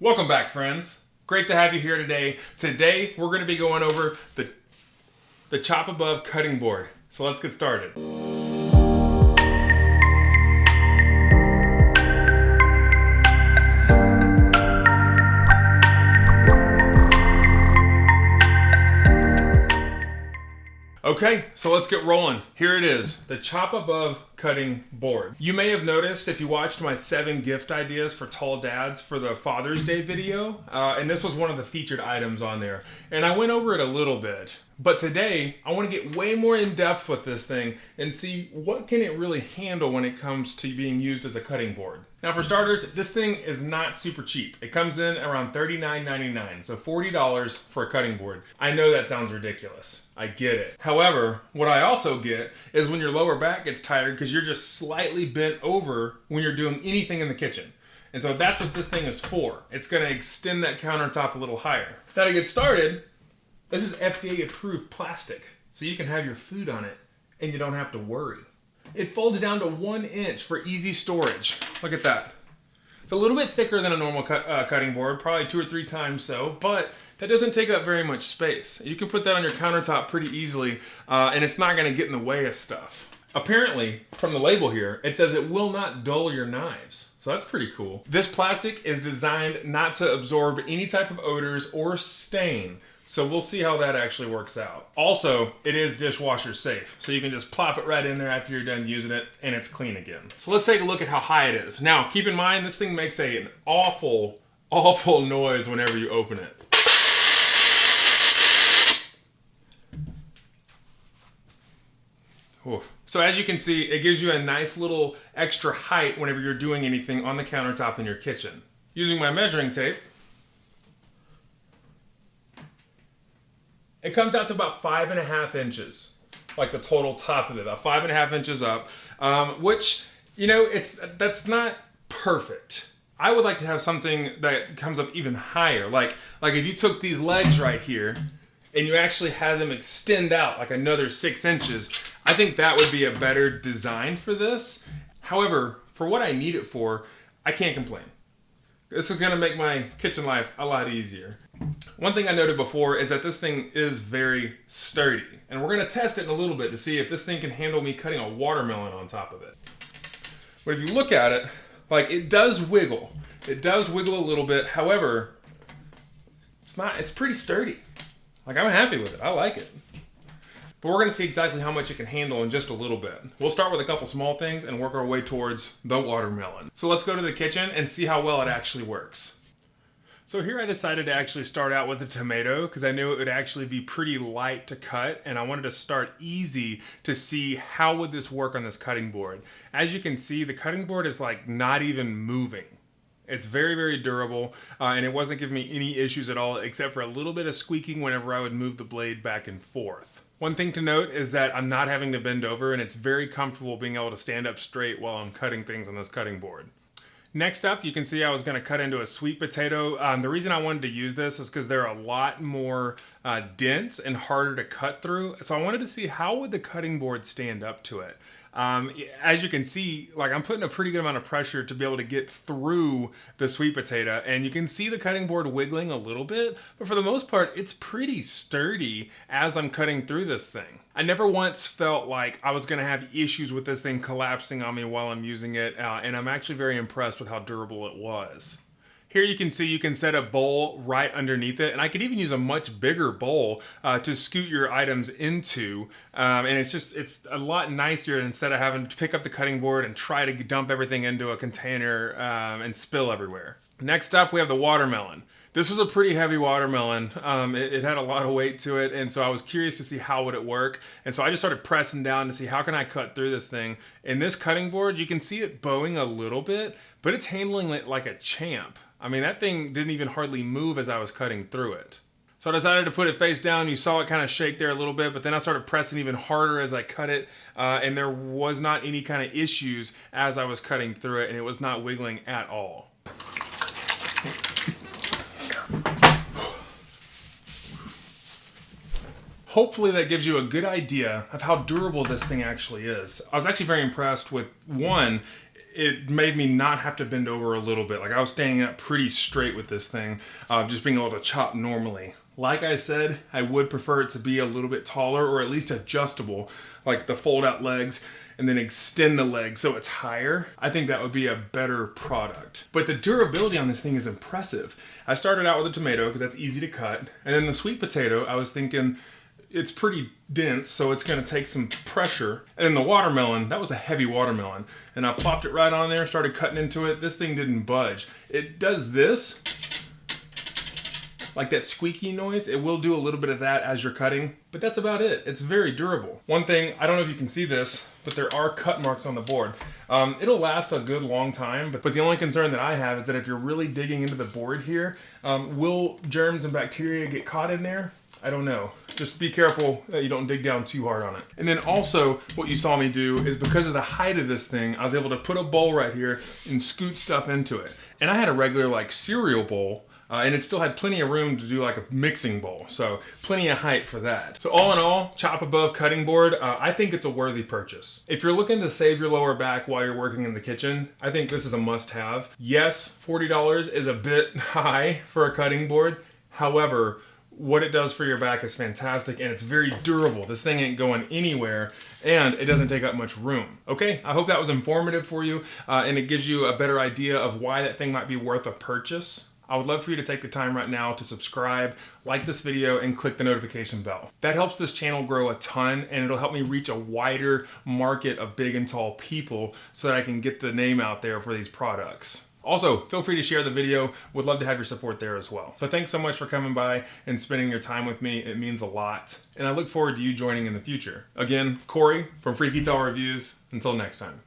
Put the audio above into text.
Welcome back, friends. Great to have you here today. Today, we're going to be going over the chop above cutting board. So let's get started. Okay, so let's get rolling. Here it is, the chop above cutting board. You may have noticed if you watched my 7 gift ideas for tall dads for the Father's Day video, and this was one of the featured items on there. And I went over it a little bit, but today I want to get way more in depth with this thing and see what can it really handle when it comes to being used as a cutting board. Now for starters, this thing is not super cheap. It comes in around $39.99, so $40 for a cutting board. I know that sounds ridiculous. I get it. However, what I also get is when your lower back gets tired because you're just slightly bent over when you're doing anything in the kitchen. And so that's what this thing is for. It's going to extend that countertop a little higher. Now to get started, this is FDA approved plastic, so you can have your food on it and you don't have to worry. It folds down to 1 inch for easy storage. Look at that. It's a little bit thicker than a normal cutting board, probably 2 or 3 times so, but that doesn't take up very much space. You can put that on your countertop pretty easily, and it's not going to get in the way of stuff. Apparently, from the label here, it says it will not dull your knives. So that's pretty cool. This plastic is designed not to absorb any type of odors or stain. So we'll see how that actually works out. Also, it is dishwasher safe. So you can just plop it right in there after you're done using it and it's clean again. So let's take a look at how high it is. Now, keep in mind, this thing makes an awful noise whenever you open it. Oof. So as you can see, it gives you a nice little extra height whenever you're doing anything on the countertop in your kitchen. Using my measuring tape, it comes out to about 5.5 inches, like the total top of it, about 5.5 inches up, which, you know, that's not perfect. I would like to have something that comes up even higher. Like if you took these legs right here and you actually had them extend out like another 6 inches, I think that would be a better design for this. However, for what I need it for, I can't complain. This is gonna make my kitchen life a lot easier. One thing I noted before is that this thing is very sturdy. And we're gonna test it in a little bit to see if this thing can handle me cutting a watermelon on top of it. But if you look at it, like it does wiggle. It does wiggle a little bit. However, it's pretty sturdy. Like I'm happy with it, I like it. But we're gonna see exactly how much it can handle in just a little bit. We'll start with a couple small things and work our way towards the watermelon. So let's go to the kitchen and see how well it actually works. So here I decided to actually start out with a tomato because I knew it would actually be pretty light to cut, and I wanted to start easy to see how would this work on this cutting board. As you can see, the cutting board is like not even moving. It's very, very durable, and it wasn't giving me any issues at all except for a little bit of squeaking whenever I would move the blade back and forth. One thing to note is that I'm not having to bend over, and it's very comfortable being able to stand up straight while I'm cutting things on this cutting board. Next up, you can see I was going to cut into a sweet potato. The reason I wanted to use this is because they're a lot more dense and harder to cut through. So I wanted to see how would the cutting board stand up to it. As you can see, like I'm putting a pretty good amount of pressure to be able to get through the sweet potato, and you can see the cutting board wiggling a little bit, but for the most part, it's pretty sturdy as I'm cutting through this thing. I never once felt like I was gonna have issues with this thing collapsing on me while I'm using it, and I'm actually very impressed with how durable it was. Here you can see you can set a bowl right underneath it, and I could even use a much bigger bowl to scoot your items into, and it's a lot nicer instead of having to pick up the cutting board and try to dump everything into a container and spill everywhere. Next up, we have the watermelon. This was a pretty heavy watermelon. It had a lot of weight to it, and so I was curious to see how would it work. And so I just started pressing down to see how can I cut through this thing. In this cutting board, you can see it bowing a little bit, but it's handling it like a champ. I mean, that thing didn't even hardly move as I was cutting through it. So I decided to put it face down. You saw it kind of shake there a little bit, but then I started pressing even harder as I cut it, and there was not any kind of issues as I was cutting through it, and it was not wiggling at all. Hopefully that gives you a good idea of how durable this thing actually is. I was actually very impressed with, one, it made me not have to bend over a little bit. Like I was standing up pretty straight with this thing, just being able to chop normally. Like I said, I would prefer it to be a little bit taller or at least adjustable, like the fold out legs and then extend the leg so it's higher. I think that would be a better product. But the durability on this thing is impressive. I started out with a tomato because that's easy to cut. And then the sweet potato, I was thinking it's pretty dense, so it's gonna take some pressure. And then the watermelon, that was a heavy watermelon. And I plopped it right on there, started cutting into it. This thing didn't budge. It does this, like that squeaky noise. It will do a little bit of that as you're cutting, but that's about it. It's very durable. One thing, I don't know if you can see this, but there are cut marks on the board. It'll last a good long time, but the only concern that I have is that if you're really digging into the board here, will germs and bacteria get caught in there? I don't know. Just be careful that you don't dig down too hard on it. And then also what you saw me do is because of the height of this thing, I was able to put a bowl right here and scoot stuff into it. And I had a regular like cereal bowl, and it still had plenty of room to do like a mixing bowl. So plenty of height for that. So all in all, chop above cutting board, I think it's a worthy purchase. If you're looking to save your lower back while you're working in the kitchen, I think this is a must have. Yes, $40 is a bit high for a cutting board. However, what it does for your back is fantastic and it's very durable. This thing ain't going anywhere and it doesn't take up much room. Okay, I hope that was informative for you and it gives you a better idea of why that thing might be worth a purchase. I would love for you to take the time right now to subscribe, like this video, and click the notification bell. That helps this channel grow a ton and it'll help me reach a wider market of big and tall people so that I can get the name out there for these products. Also, feel free to share the video. Would love to have your support there as well. So thanks so much for coming by and spending your time with me. It means a lot. And I look forward to you joining in the future. Again, Corey from Freaky Tall Reviews. Until next time.